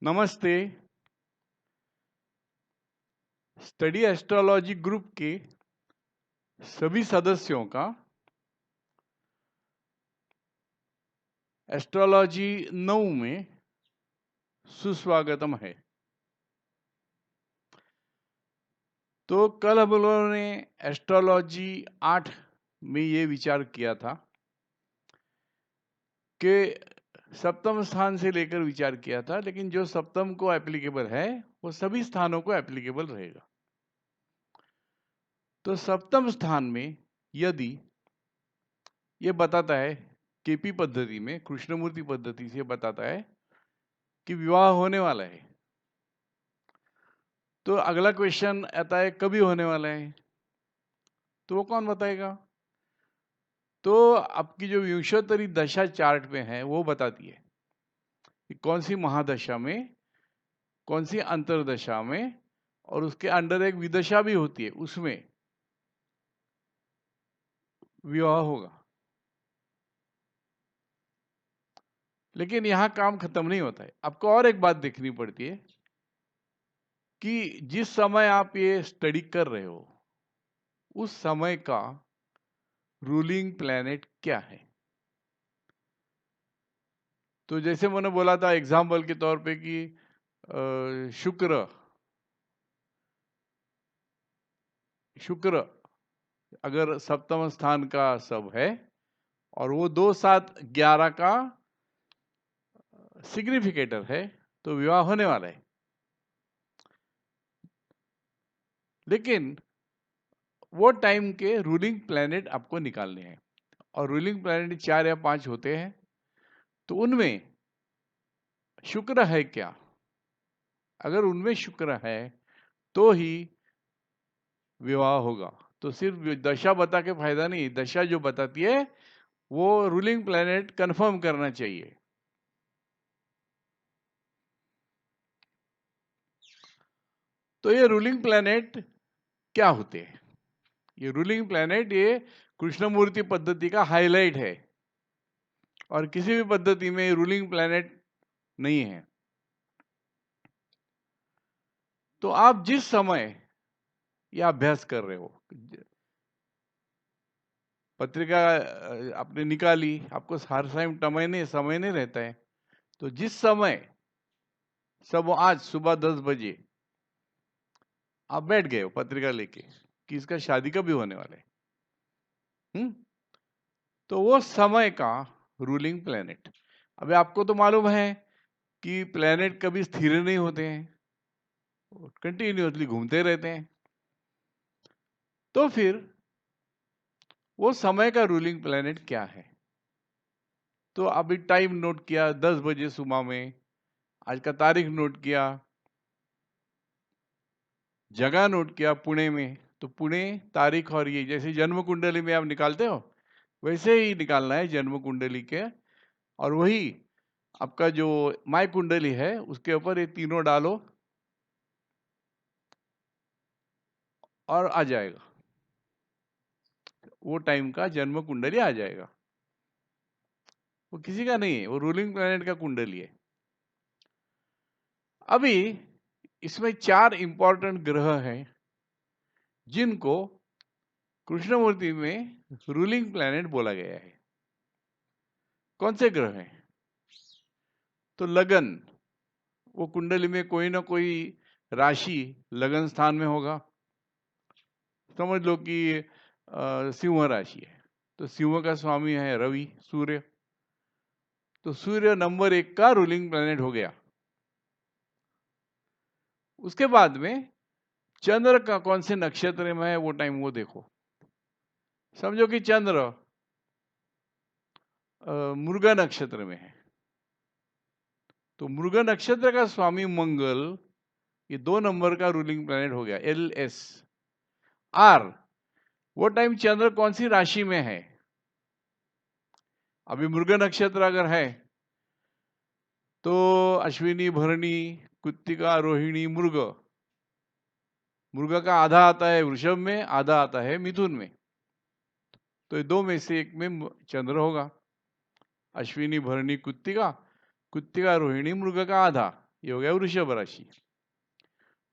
नमस्ते। Study astrology group के सभी सदस्यों का एस्ट्रोलॉजी 9 में सुस्वागतम है। तो कल हम लोगों ने एस्ट्रोलॉजी 8 में ये विचार किया था कि सप्तम स्थान से लेकर विचार किया था, लेकिन जो सप्तम को एप्लीकेबल है वो सभी स्थानों को एप्लीकेबल रहेगा। तो सप्तम स्थान में यदि ये बताता है, केपी पद्धति में, कृष्णमूर्ति पद्धति से बताता है कि विवाह होने वाला है, तो अगला क्वेश्चन आता है कभी होने वाला है, तो वो कौन बताएगा? तो आपकी जो विंशोत्तरी दशा चार्ट में है वो बताती है कि कौन सी महादशा में, कौन सी अंतरदशा में, और उसके अंडर एक विदशा भी होती है, उसमें विवाह होगा। लेकिन यहां काम खत्म नहीं होता है, आपको और एक बात देखनी पड़ती है कि जिस समय आप ये स्टडी कर रहे हो उस समय का रूलिंग प्लैनेट क्या है। तो जैसे मैंने बोला था एग्जाम्पल के तौर पे कि शुक्र अगर सप्तम स्थान का सब है और वो 2 7 11 का सिग्निफिकेटर है, तो विवाह होने वाला है। लेकिन वो टाइम के रूलिंग प्लैनेट आपको निकालने हैं, और रूलिंग प्लैनेट 4 या 5 होते हैं। तो उनमें शुक्र है क्या? अगर उनमें शुक्र है तो ही विवाह होगा। तो सिर्फ दशा बता के फायदा नहीं, दशा जो बताती है वो रूलिंग प्लैनेट कंफर्म करना चाहिए। तो ये रूलिंग प्लैनेट क्या होते हैं? ये रूलिंग प्लैनेट ये कृष्णमूर्ति पद्धति का हाईलाइट है, और किसी भी पद्धति में रूलिंग प्लैनेट नहीं है। तो आप जिस समय यह अभ्यास कर रहे हो, पत्रिका आपने निकाली, आपको हर समय नहीं रहता है, तो जिस समय सब आज सुबह 10 बजे आप बैठ गए हो पत्रिका लेके कि इसका शादी कभी होने वाला है, तो वो समय का रूलिंग प्लैनेट। अभी आपको तो मालूम है कि प्लैनेट कभी स्थिर नहीं होते हैं, कंटिन्यूअसली घूमते रहते हैं। तो फिर वो समय का रूलिंग प्लैनेट क्या है? तो अभी टाइम नोट किया 10 बजे सुबह में, आज का तारीख नोट किया, जगह नोट किया पुणे में, तो पुणे तारीख, और ये जैसे जन्म कुंडली में आप निकालते हो वैसे ही निकालना है जन्म कुंडली के, और वही आपका जो माय कुंडली है उसके ऊपर ये तीनों डालो और आ जाएगा, वो टाइम का जन्म कुंडली आ जाएगा। वो किसी का नहीं है, वो रूलिंग प्लैनेट का कुंडली है। अभी इसमें 4 इंपॉर्टेंट ग्रह हैं जिनको कृष्णमूर्ति में रूलिंग प्लैनेट बोला गया है। कौन से ग्रह हैं? तो लगन, वो कुंडली में कोई ना कोई राशि लगन स्थान में होगा। समझ लो कि सिंह राशि है, तो सिंह का स्वामी है रवि, सूर्य, तो सूर्य नंबर 1 का रूलिंग प्लैनेट हो गया। उसके बाद में चंद्र का कौन से नक्षत्र में है वो टाइम वो देखो। समझो कि चंद्र मृगा नक्षत्र में है, तो मृगा नक्षत्र का स्वामी मंगल, ये 2 नंबर का रूलिंग प्लैनेट हो गया, LS। आर, वो टाइम चंद्र कौन सी राशि में है? अभी मृग नक्षत्र अगर है तो अश्विनी, भरणी, कृत्तिका, रोहिणी, मृग, मृग का आधा आता है वृषभ में, आधा आता है मिथुन में, तो ये 2 में से एक में चंद्र होगा। अश्विनी, भरणी, कृत्तिका, कृत्तिका, रोहिणी, मृग का आधा, ये हो गया वृषभ राशि।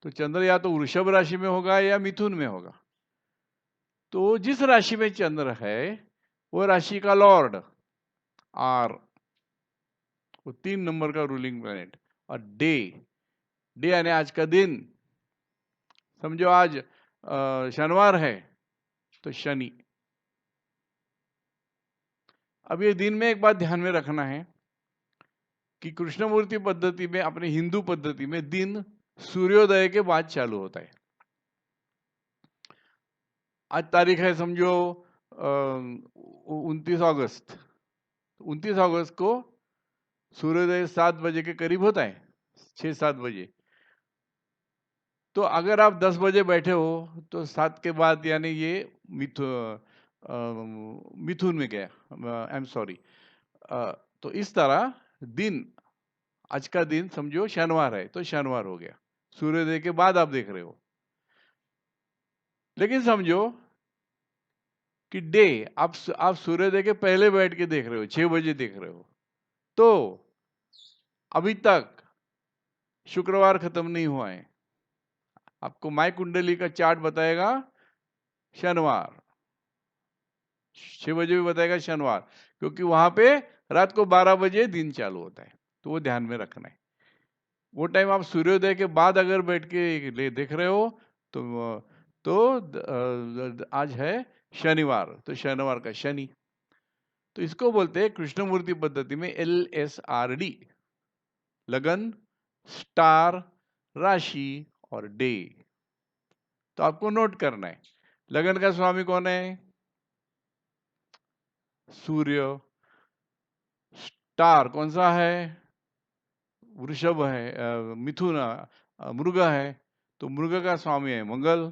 तो चंद्र या तो वृषभ राशि में होगा या मिथुन में होगा। तो जिस राशि में चंद्र है वो राशि का लॉर्ड आर, वो 3 नंबर का रूलिंग प्लैनेट। और डे, डे यानी आज का दिन, समझो आज शनिवार है तो शनि। अब ये दिन में एक बात ध्यान में रखना है कि कृष्णमूर्ति पद्धति में, अपने हिंदू पद्धति में, दिन सूर्योदय के बाद चालू होता है। आज तारीख है समझो 29 अगस्त। 29 अगस्त को सूर्योदय 7 बजे के करीब होता है, 6-7 बजे। तो अगर आप 10 बजे बैठे हो तो 7 के बाद यानी ये मिथुन में गया, आई एम सॉरी। तो इस तरह दिन, आज का दिन समझो शनिवार है तो शनिवार हो गया, सूर्योदय के बाद आप देख रहे हो। लेकिन समझो कि डे, आप सूर्योदय के पहले बैठ के देख रहे हो, 6 बजे देख रहे हो, तो अभी तक शुक्रवार खत्म नहीं हुआ है। आपको माय कुंडली का चार्ट बताएगा शनिवार, 6 बजे भी बताएगा शनिवार, क्योंकि वहां पे रात को 12 बजे दिन चालू होता है। तो वो ध्यान में रखना है। वो टाइम आप सूर्योदय के बाद अगर बैठ के देख रहे हो तो आज है शनिवार, तो शनिवार का शनि। तो इसको बोलते हैं कृष्णमूर्ति पद्धति में LSRD, लगन, स्टार, राशि और डे। तो आपको नोट करना है, लगन का स्वामी कौन है? सूर्य। स्टार कौन सा है? वृषभ है, मिथुन, मृग है, तो मृग का स्वामी है मंगल।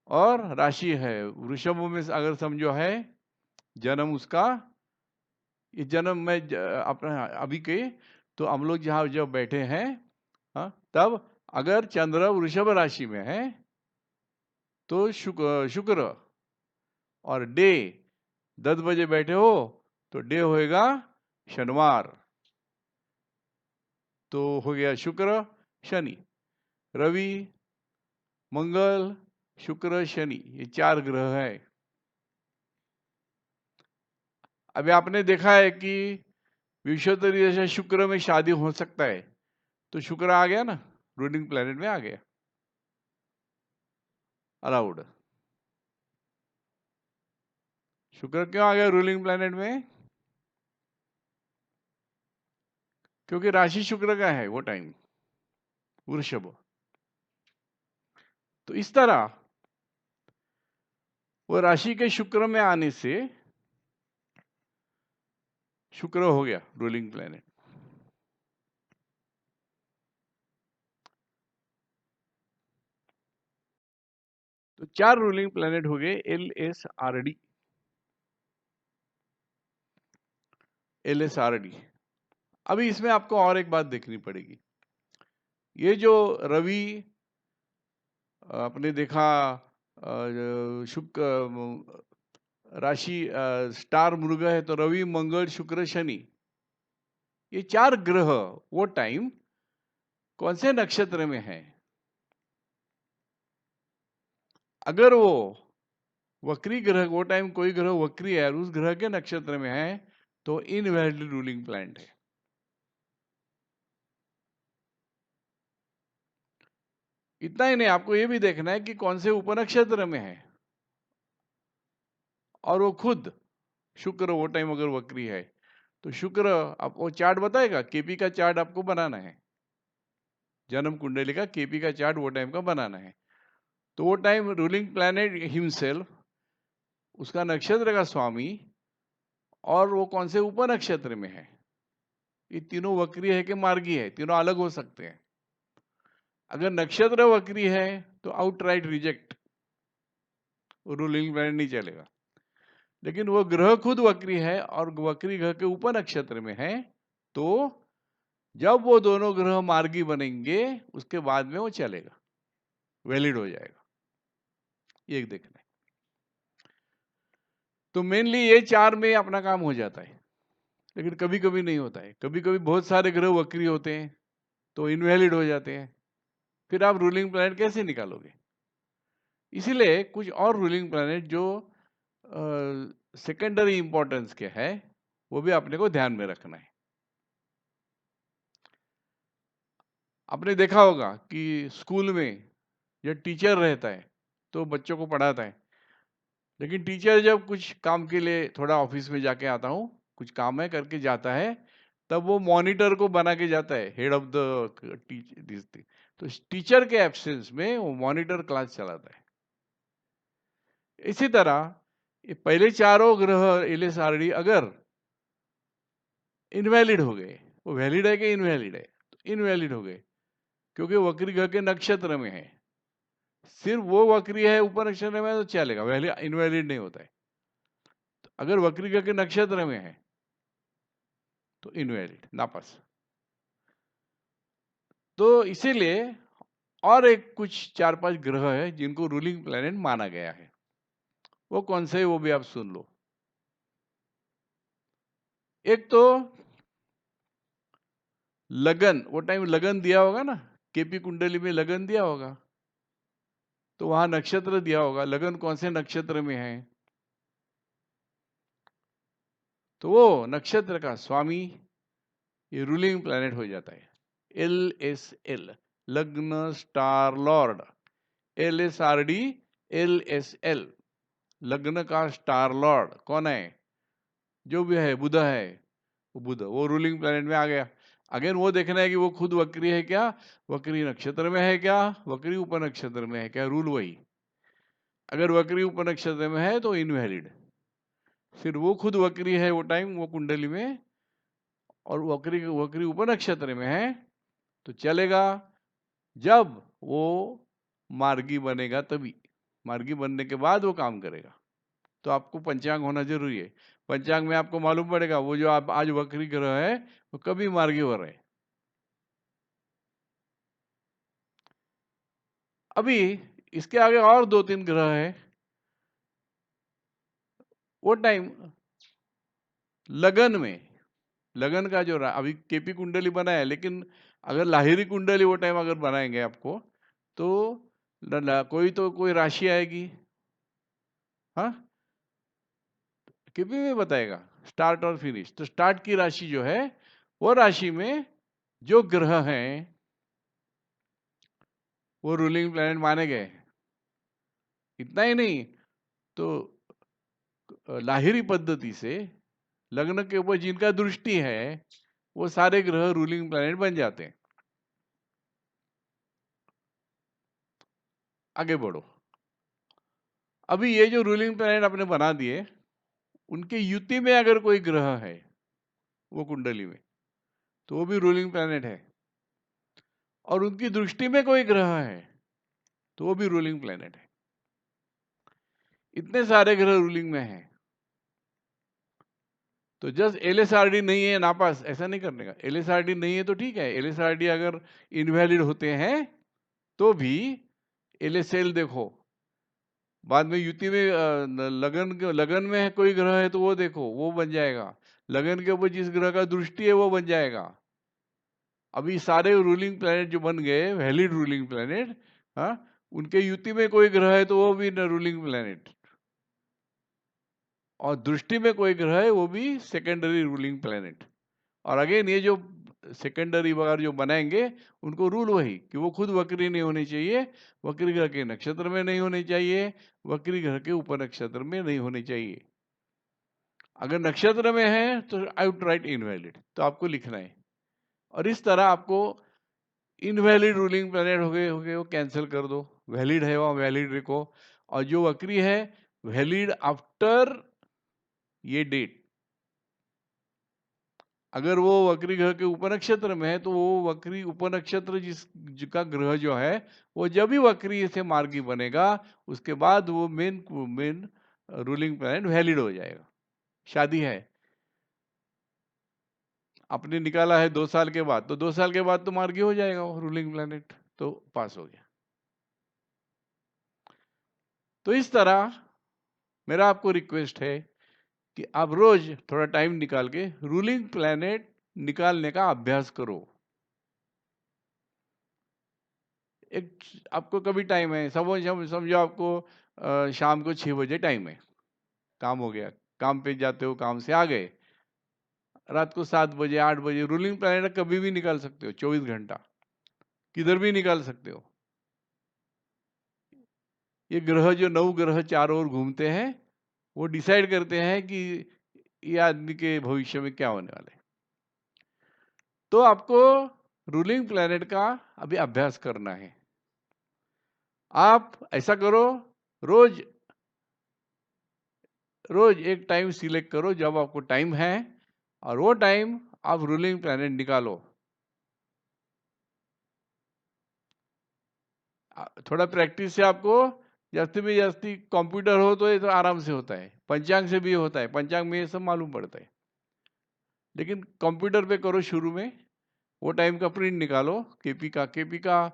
और राशि है वृषभ में, अगर समझो है जन्म उसका, ये जन्म में अपना अभी के, तो हम लोग जहाँ जब बैठे हैं, हाँ, तब अगर चंद्र वृषभ राशि में है तो शुक्र और डे 10 बजे बैठे हो तो डे होएगा शनिवार। तो हो गया शुक्र शनि, रवि, मंगल, शुक्र, शनि, ये 4 ग्रह है। अभी आपने देखा है कि विश्वोत्तरी जैसे शुक्र में शादी हो सकता है, तो शुक्र आ गया ना, रूलिंग प्लैनेट में आ गया, अलाउड। शुक्र क्यों आ गया रूलिंग प्लैनेट में? क्योंकि राशि शुक्र का है वो टाइम, वृषभ। तो इस तरह वो राशि के शुक्र में आने से शुक्र हो गया रूलिंग प्लैनेट। तो 4 रूलिंग प्लैनेट हो गए LSRD, LSRD। अभी इसमें आपको और एक बात देखनी पड़ेगी। ये जो रवि, आपने देखा शुक्र राशि स्टार मृग है, तो रवि, मंगल, शुक्र, शनि, ये 4 ग्रह वो टाइम कौन से नक्षत्र में है? अगर वो वक्री ग्रह, वो टाइम कोई ग्रह वक्री है और उस ग्रह के नक्षत्र में है, तो इनवैलिड रूलिंग प्लैनेट है। इतना ही नहीं, आपको ये भी देखना है कि कौन से उपनक्षत्र में है। और वो खुद शुक्र वो टाइम अगर वक्री है तो शुक्र, आपको चार्ट बताएगा, केपी का चार्ट आपको बनाना है, जन्म कुंडली का केपी का चार्ट वो टाइम का बनाना है। तो वो टाइम रूलिंग प्लैनेट हिमसेल्फ, उसका नक्षत्र का स्वामी, और वो कौन से उपनक्षत्र में है, ये तीनों वक्री है कि मार्गी है, तीनों अलग हो सकते हैं। अगर नक्षत्र वक्री है तो आउटराइट रिजेक्ट, रूलिंग प्लैनेट नहीं चलेगा। लेकिन वो ग्रह खुद वक्री है और वक्री ग्रह के उपनक्षत्र में है, तो जब वो दोनों ग्रह मार्गी बनेंगे उसके बाद में वो चलेगा, वैलिड हो जाएगा। ये देखना है। तो मेनली ये 4 में अपना काम हो जाता है, लेकिन कभी कभी नहीं होता है। कभी कभी बहुत सारे ग्रह वक्री होते हैं, तो इनवैलिड हो जाते हैं। फिर आप रूलिंग प्लैनेट कैसे निकालोगे? इसीलिए कुछ और रूलिंग प्लैनेट जो सेकेंडरी इंपॉर्टेंस के है, वो भी अपने को ध्यान में रखना है। आपने देखा होगा कि स्कूल में जब टीचर रहता है तो बच्चों को पढ़ाता है, लेकिन टीचर जब कुछ काम के लिए थोड़ा ऑफिस में जाके आता हूँ, कुछ काम है करके जाता है, तब वो मॉनिटर को बना के जाता है, हेड ऑफ द टीचर। तो टीचर के एब्सेंस में वो मॉनिटर क्लास चलाता है। इसी तरह ये पहले चारों ग्रह एलएसआरडी अगर इनवैलिड हो गए, वो वैलिड है कि इनवैलिड है? तो इनवैलिड हो गए, क्योंकि वक्री ग्रह के नक्षत्र में है। सिर्फ वो वक्री है ऊपर नक्षत्र में तो चलेगा, इनवैलिड नहीं होता है। तो अगर वक्री ग्रह के नक्षत्र में है तो इनवैलिड, नापास। तो इसीलिए और एक कुछ 4-5 ग्रह है जिनको रूलिंग प्लैनेट माना गया है। वो कौन से है वो भी आप सुन लो। एक तो लगन, वो टाइम लगन दिया होगा ना, केपी कुंडली में लगन दिया होगा, तो वहां नक्षत्र दिया होगा, लगन कौन से नक्षत्र में है, तो वो नक्षत्र का स्वामी ये रूलिंग प्लैनेट हो जाता है। LSL, लग्न स्टार लॉर्ड। LSRD, LSL, लग्न का स्टार लॉर्ड कौन है? जो भी है, बुध है। वो बुध, वो रूलिंग प्लैनेट में आ गया। अगेन वो देखना है कि वो खुद वक्री है क्या, वक्री नक्षत्र में है क्या, वक्री उपनक्षत्र में है क्या, रूल वही। अगर वक्री उपनक्षत्र में है तो इनवैलिड। फिर वो खुद वक्री है वो टाइम, वो कुंडली में, और वक्री वक्री उपनक्षत्र में है तो चलेगा। जब वो मार्गी बनेगा तभी, मार्गी बनने के बाद वो काम करेगा। तो आपको पंचांग होना जरूरी है। पंचांग में आपको मालूम पड़ेगा वो जो आप आज वक्री ग्रह है वो कभी मार्गी हो रहे हैं। अभी इसके आगे और 2-3 ग्रह है, वो टाइम लगन में, लगन का जो अभी केपी कुंडली बना है, लेकिन अगर लाहिरी कुंडली वो टाइम अगर बनाएंगे आपको तो कोई तो कोई राशि आएगी, हाँ, केपी में बताएगा स्टार्ट और फिनिश। तो स्टार्ट की राशि जो है वो राशि में जो ग्रह हैं वो रूलिंग प्लैनेट माने गए। इतना ही नहीं, तो लाहिरी पद्धति से लग्न के ऊपर जिनका दृष्टि है वो सारे ग्रह रूलिंग प्लैनेट बन जाते हैं। आगे बढ़ो। अभी ये जो रूलिंग प्लैनेट आपने बना दिए, उनके युति में अगर कोई ग्रह है वो कुंडली में, तो वो भी रूलिंग प्लैनेट है। और उनकी दृष्टि में कोई ग्रह है तो वो भी रूलिंग प्लैनेट है। इतने सारे ग्रह रूलिंग में हैं, तो जस्ट LSRD नहीं है नापास, ऐसा नहीं करने का। LSRD नहीं है तो ठीक है, LSRD अगर इनवैलिड होते हैं तो भी LSL देखो, बाद में युति में लगन में है कोई ग्रह है तो वो देखो, वो बन जाएगा। लगन के ऊपर जिस ग्रह का दृष्टि है वो बन जाएगा। अभी सारे रूलिंग प्लैनेट जो बन गए वैलिड रूलिंग प्लैनेट, हाँ, उनके युति में कोई ग्रह है तो वो भी रूलिंग प्लैनेट, और दृष्टि में कोई ग्रह है वो भी सेकेंडरी रूलिंग प्लैनेट। और अगेन ये जो सेकेंडरी वगैरह जो बनाएंगे उनको रूल वही कि वो खुद वक्री नहीं होनी चाहिए, वक्री ग्रह के नक्षत्र में नहीं होनी चाहिए, वक्री ग्रह के उपनक्षत्र में नहीं होनी चाहिए। अगर नक्षत्र में है तो आई वुड राइट इनवैलिड, तो आपको लिखना है। और इस तरह आपको इनवैलिड रूलिंग प्लैनेट हो गए वो कैंसिल कर दो, वैलिड है वहां वैलिड लिखो, और जो वक्री है वैलिड आफ्टर ये डेट। अगर वो वक्री ग्रह के उपनक्षत्र में है तो वो वक्री उपनक्षत्र जिसका ग्रह जो है वो जब भी वक्री से मार्गी बनेगा उसके बाद वो मेन रूलिंग प्लैनेट वैलिड हो जाएगा। शादी है, आपने निकाला है 2 साल के बाद, तो 2 साल के बाद तो मार्गी हो जाएगा वो रूलिंग प्लैनेट, तो पास हो गया। तो इस तरह मेरा आपको रिक्वेस्ट है कि आप रोज थोड़ा टाइम निकाल के रूलिंग प्लैनेट निकालने का अभ्यास करो। एक आपको कभी टाइम है, समझो आपको शाम को 6 बजे टाइम है, काम हो गया, काम पे जाते हो, काम से आ गए, रात को 7 बजे 8 बजे रूलिंग प्लैनेट कभी भी निकाल सकते हो, 24 घंटा किधर भी निकाल सकते हो। ये ग्रह जो 9 ग्रह चारों ओर घूमते हैं, वो डिसाइड करते हैं कि ये आदमी के भविष्य में क्या होने वाला है। तो आपको रूलिंग प्लैनेट का अभी अभ्यास करना है। आप ऐसा करो, रोज रोज एक टाइम सिलेक्ट करो जब आपको टाइम है, और वो टाइम आप रूलिंग प्लैनेट निकालो। थोड़ा प्रैक्टिस से आपको जास्ती में जास्ती कंप्यूटर हो तो ये तो आराम से होता है, पंचांग से भी होता है, पंचांग में ये सब मालूम पड़ता है। लेकिन कंप्यूटर पे करो शुरू में, वो टाइम का प्रिंट निकालो, केपी का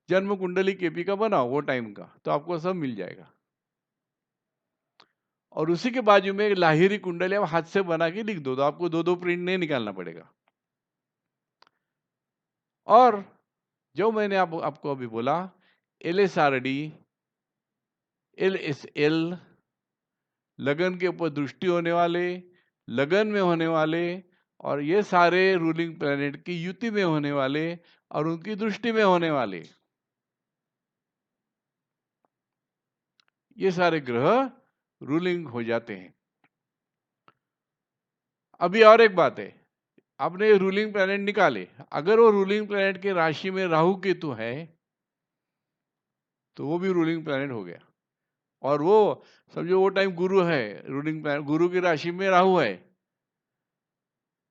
जन्म कुंडली केपी का बनाओ वो टाइम का, तो आपको सब मिल जाएगा। और उसी के बाजू में एक लाहिरी कुंडली आप हाथ से बना के लिख दो, तो आपको दो दो प्रिंट नहीं निकालना पड़ेगा। और जो मैंने आपको अभी बोला, LSRD, LSL, लगन के ऊपर दृष्टि होने वाले, लगन में होने वाले, और ये सारे रूलिंग प्लैनेट की युति में होने वाले और उनकी दृष्टि में होने वाले, ये सारे ग्रह रूलिंग हो जाते हैं। अभी और एक बात है, आपने रूलिंग प्लैनेट निकाले, अगर वो रूलिंग प्लैनेट के राशि में राहु केतु है तो वो भी रूलिंग प्लैनेट हो गया। और वो समझो वो टाइम गुरु है, रूलिंग प्लैनेट गुरु की राशि में राहु है,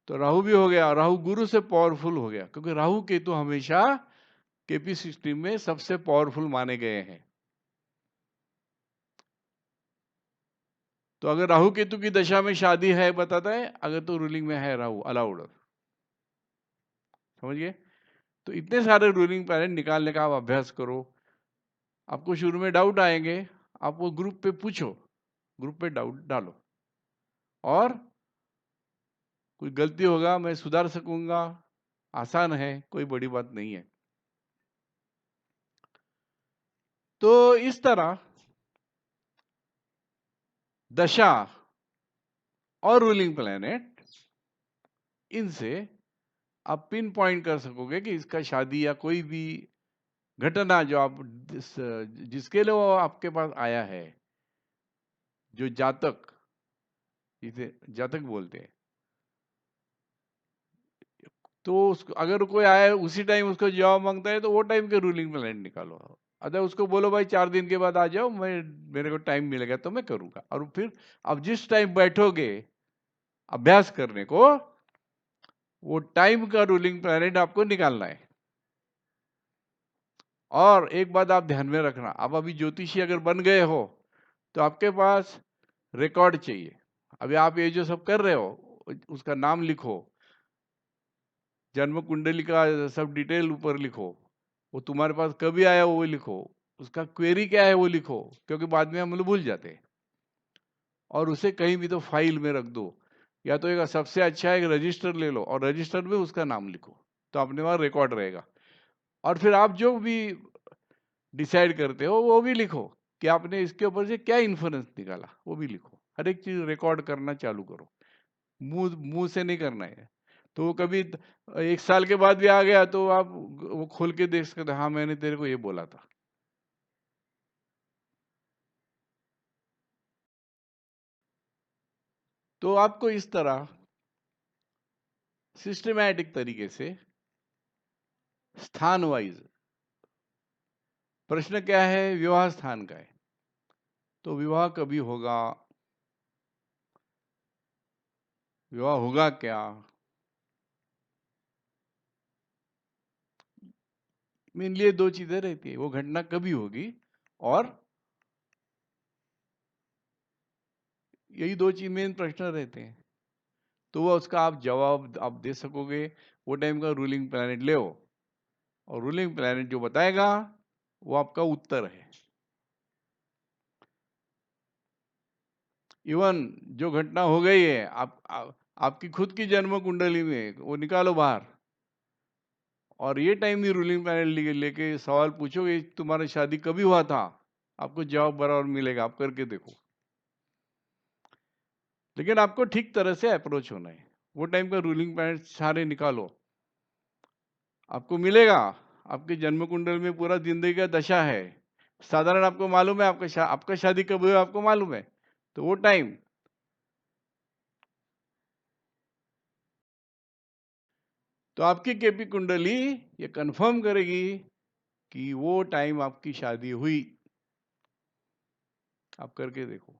तो राहु भी हो गया, राहु गुरु से पावरफुल हो गया, क्योंकि राहु केतु हमेशा केपी सिस्टम में सबसे पावरफुल माने गए हैं। तो अगर राहु केतु की दशा में शादी है बताता है, अगर तो रूलिंग में है राहु, अलाउड। समझिए, तो इतने सारे रूलिंग प्लैनेट निकालने का आप अभ्यास करो। आपको शुरू में डाउट आएंगे, आप वो ग्रुप पे पूछो, ग्रुप पे डाउट डालो, और कोई गलती होगा मैं सुधार सकूंगा, आसान है, कोई बड़ी बात नहीं है। तो इस तरह दशा और रूलिंग प्लैनेट, इनसे आप पिन पॉइंट कर सकोगे कि इसका शादी या कोई भी घटना जो आप जिसके लिए वो आपके पास आया है, जो जातक, जिसे जातक बोलते हैं, तो उसको अगर कोई आया उसी टाइम उसको जवाब मांगता है तो वो टाइम के रूलिंग प्लैनेट निकालो। अगर उसको बोलो भाई 4 दिन के बाद आ जाओ, मेरे को टाइम मिलेगा तो मैं करूंगा, और फिर आप जिस टाइम बैठोगे अभ्यास करने को, वो टाइम का रूलिंग प्लैनेट आपको निकालना है। और एक बात आप ध्यान में रखना, आप अभी ज्योतिषी अगर बन गए हो तो आपके पास रिकॉर्ड चाहिए। अभी आप ये जो सब कर रहे हो उसका नाम लिखो, जन्म कुंडली का सब डिटेल ऊपर लिखो, वो तुम्हारे पास कभी आया वो लिखो, उसका क्वेरी क्या है वो लिखो, क्योंकि बाद में हम लोग भूल जाते हैं। और उसे कहीं भी तो फाइल में रख दो, या तो एक सबसे अच्छा एक रजिस्टर ले लो और रजिस्टर में उसका नाम लिखो, तो अपने पास रिकॉर्ड रहेगा। और फिर आप जो भी डिसाइड करते हो वो भी लिखो कि आपने इसके ऊपर से क्या इन्फ्लुएंस निकाला, वो भी लिखो। हर एक चीज रिकॉर्ड करना चालू करो, मुंह मुंह से नहीं करना है। तो वो कभी 1 साल के बाद भी आ गया तो आप वो खोल के देख सकते, हाँ मैंने तेरे को ये बोला था। तो आपको इस तरह सिस्टमैटिक तरीके से स्थान वाइज, प्रश्न क्या है, विवाह स्थान का है, तो विवाह कभी होगा, विवाह होगा क्या, मेनली 2 चीजें रहती है, वो घटना कभी होगी, और यही 2 चीज मेन प्रश्न रहते हैं। तो वो उसका आप जवाब आप दे सकोगे, वो टाइम का रूलिंग प्लैनेट ले, और रूलिंग प्लैनेट जो बताएगा वो आपका उत्तर है। इवन जो घटना हो गई है आपकी खुद की जन्म कुंडली में, वो निकालो बाहर, और ये टाइम भी रूलिंग प्लैनेट लेके सवाल पूछोगे तुम्हारी शादी कभी हुआ था, आपको जवाब बराबर मिलेगा, आप करके देखो। लेकिन आपको ठीक तरह से अप्रोच होना है। वो टाइम का रूलिंग प्लैनेट सारे निकालो, आपको मिलेगा। आपके जन्म कुंडल में पूरा जिंदगी का दशा है, साधारण आपको मालूम है आपका शादी कब हुआ आपको मालूम है, तो वो टाइम तो आपकी केपी कुंडली ये कंफर्म करेगी कि वो टाइम आपकी शादी हुई। आप करके देखो।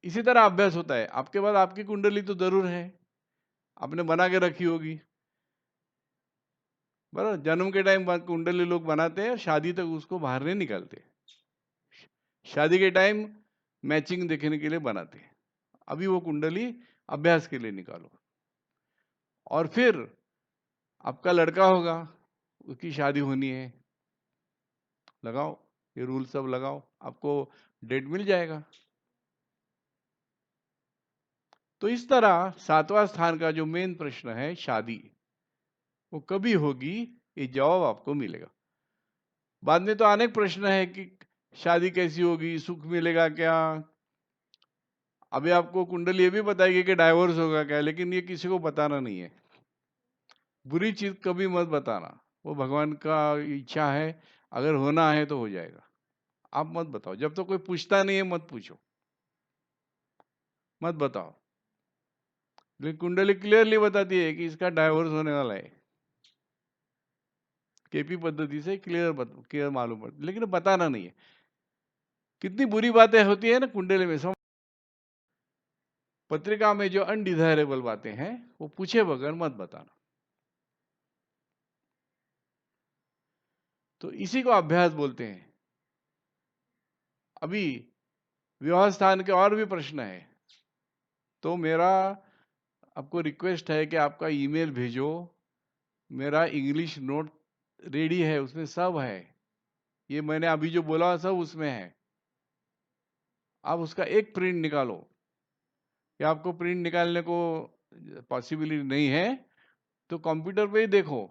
इसी तरह अभ्यास होता है। आपके पास आपकी कुंडली तो जरूर है, आपने बना के रखी होगी, बराबर। जन्म के टाइम कुंडली लोग बनाते हैं, शादी तक उसको बाहर नहीं निकालते। शादी के टाइम मैचिंग देखने के लिए बनाते हैं। अभी वो कुंडली अभ्यास के लिए निकालो। और फिर आपका लड़का होगा, उसकी शादी होनी है, लगाओ ये रूल सब लगाओ, आपको डेट मिल जाएगा। तो इस तरह 7वां स्थान का जो मेन प्रश्न है शादी, वो कभी होगी, ये जवाब आपको मिलेगा। बाद में तो अनेक प्रश्न है कि शादी कैसी होगी, सुख मिलेगा क्या। अभी आपको कुंडली ये भी बताएगी कि डाइवोर्स होगा क्या, लेकिन ये किसी को बताना नहीं है। बुरी चीज कभी मत बताना, वो भगवान का इच्छा है, अगर होना है तो हो जाएगा। आप मत बताओ, जब तक तो कोई पूछता नहीं है मत पूछो, मत बताओ। लेकिन कुंडली क्लियरली बताती है कि इसका डाइवोर्स होने वाला है, केपी पद्धति से क्लियर मालूम पड़ता, लेकिन बताना नहीं है। कितनी बुरी बातें होती है ना कुंडली में, पत्रिका में जो अनडिजायरेबल बातें हैं वो पूछे बगैर मत बताना। तो इसी को अभ्यास बोलते हैं। अभी विवाह स्थान के और भी प्रश्न है, तो मेरा आपको रिक्वेस्ट है कि आपका ईमेल भेजो। मेरा इंग्लिश नोट रेडी है, उसमें सब है, ये मैंने अभी जो बोला सब उसमें है। आप उसका एक प्रिंट निकालो, या आपको प्रिंट निकालने को पॉसिबिलिटी नहीं है तो कंप्यूटर पे ही देखो,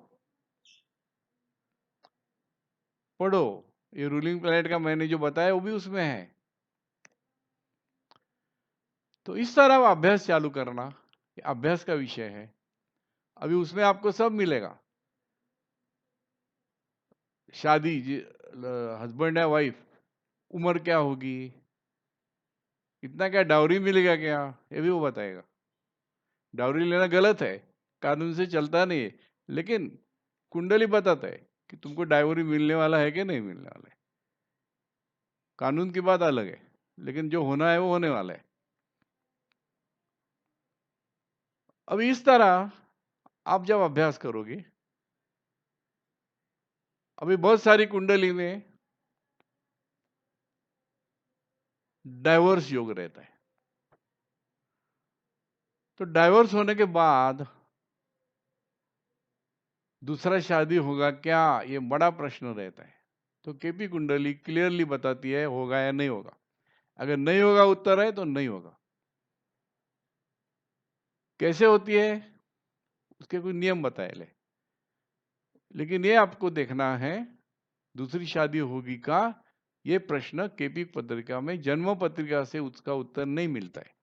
पढ़ो। ये रूलिंग प्लैनेट का मैंने जो बताया वो भी उसमें है। तो इस तरह अभ्यास चालू करना, ये अभ्यास का विषय है। अभी उसमें आपको सब मिलेगा। शादी, हस्बैंड या वाइफ, उम्र क्या होगी, इतना क्या डाउरी मिलेगा क्या, ये भी वो बताएगा। डाउरी लेना गलत है, कानून से चलता नहीं है, लेकिन कुंडली बताता है कि तुमको डाउरी मिलने वाला है कि नहीं मिलने वाला है। कानून की बात अलग है, लेकिन जो होना है वो होने वाला है। अब इस तरह आप जब अभ्यास करोगे, अभी बहुत सारी कुंडली में डाइवोर्स योग रहता है, तो डाइवोर्स होने के बाद दूसरा शादी होगा क्या, ये बड़ा प्रश्न रहता है। तो केपी कुंडली क्लियरली बताती है होगा या नहीं होगा। अगर नहीं होगा उत्तर है तो नहीं होगा। कैसे होती है उसके कोई नियम बताए ले, लेकिन ये आपको देखना है दूसरी शादी होगी का, ये प्रश्न केपी पत्रिका में जन्म पत्रिका से उसका उत्तर नहीं मिलता है।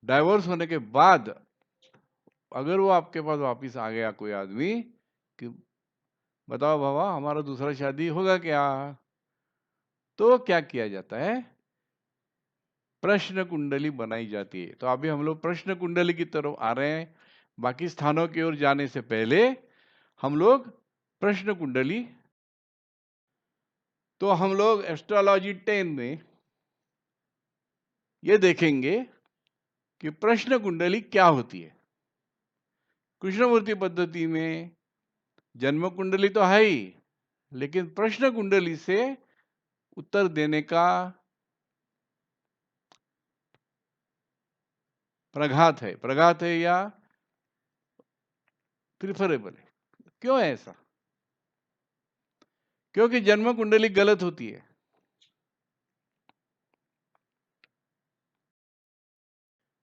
डाइवोर्स होने के बाद अगर वो आपके पास वापिस आ गया कोई आदमी कि बताओ बाबा हमारा दूसरा शादी होगा क्या, तो क्या किया जाता है, प्रश्न कुंडली बनाई जाती है। तो अभी हम लोग प्रश्न कुंडली की तरफ आ रहे हैं। बाकी स्थानों की ओर जाने से पहले हम लोग प्रश्न कुंडली, तो हम लोग एस्ट्रोलॉजी 10 में ये देखेंगे कि प्रश्न कुंडली क्या होती है। कृष्णमूर्ति पद्धति में जन्म कुंडली तो है ही, लेकिन प्रश्न कुंडली से उत्तर देने का प्रघात है या प्रिफरेबल है। क्यों है ऐसा? क्योंकि जन्म कुंडली गलत होती है।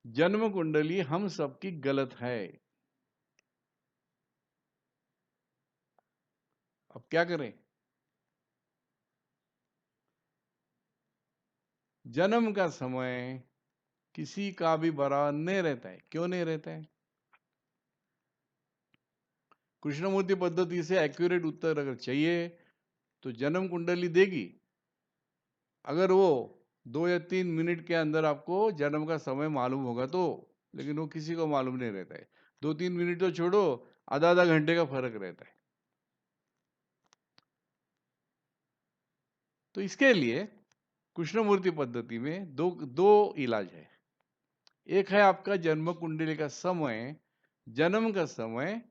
जन्म कुंडली हम सबकी गलत है। अब क्या करें? जन्म का समय किसी का भी बराबर नहीं रहता है। क्यों नहीं रहता है? कृष्णमूर्ति पद्धति से एक्यूरेट उत्तर अगर चाहिए तो जन्म कुंडली देगी। अगर वो 2 या 3 मिनट के अंदर आपको जन्म का समय मालूम होगा तो, लेकिन वो किसी को मालूम नहीं रहता है। 2-3 मिनट तो छोड़ो, आधा घंटे का फर्क रहता है। तो इसके लिए कृष्णमूर्ति पद्धति में दो इलाज है। एक है आपका जन्म कुंडली का समय, जन्म का समय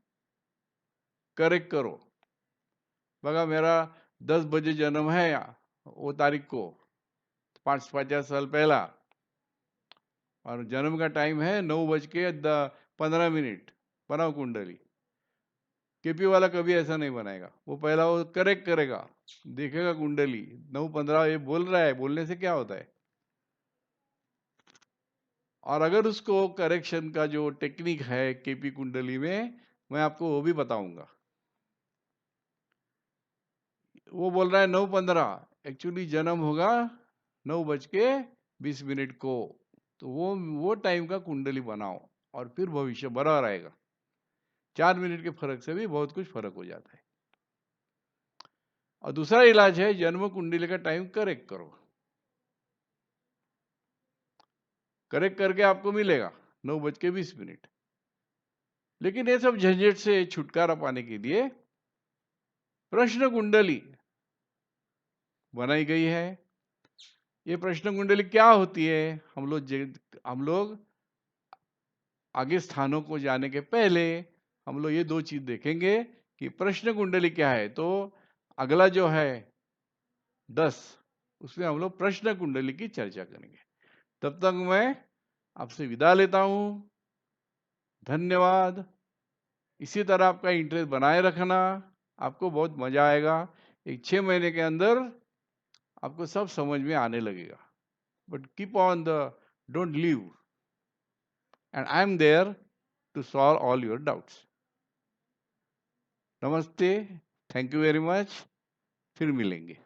करेक्ट करो। बघा मेरा 10 बजे जन्म है वो तारीख को 50 साल पहला, और जन्म का टाइम है 9:15 बनाओ कुंडली। केपी वाला कभी ऐसा नहीं बनाएगा। वो पहला वो करेक्ट करेगा, देखेगा कुंडली 9:15 ये बोल रहा है, बोलने से क्या होता है। और अगर उसको करेक्शन का जो टेक्निक है केपी कुंडली में, मैं आपको वो भी बताऊंगा। वो बोल रहा है 9:15, एक्चुअली जन्म होगा 9:20 को। तो वो टाइम का कुंडली बनाओ और फिर भविष्य बड़ा रहेगा। 4 मिनट के फर्क से भी बहुत कुछ फर्क हो जाता है। और दूसरा इलाज है जन्म कुंडली का टाइम करेक्ट करो। करेक्ट करके आपको मिलेगा 9:20। लेकिन ये सब झंझट से छुटकारा पाने के लिए प्रश्न कुंडली बनाई गई है। ये प्रश्न कुंडली क्या होती है? हम लोग आगे स्थानों को जाने के पहले हम लोग ये दो चीज देखेंगे कि प्रश्न कुंडली क्या है। तो अगला जो है 10, उसमें हम लोग प्रश्न कुंडली की चर्चा करेंगे। तब तक मैं आपसे विदा लेता हूं। धन्यवाद। इसी तरह आपका इंटरेस्ट बनाए रखना, आपको बहुत मजा आएगा। एक 6 महीने के अंदर आपको सब समझ में आने लगेगा। But keep on the, don't leave, and I am there to solve all your doubts. नमस्ते, थैंक यू वेरी मच। फिर मिलेंगे।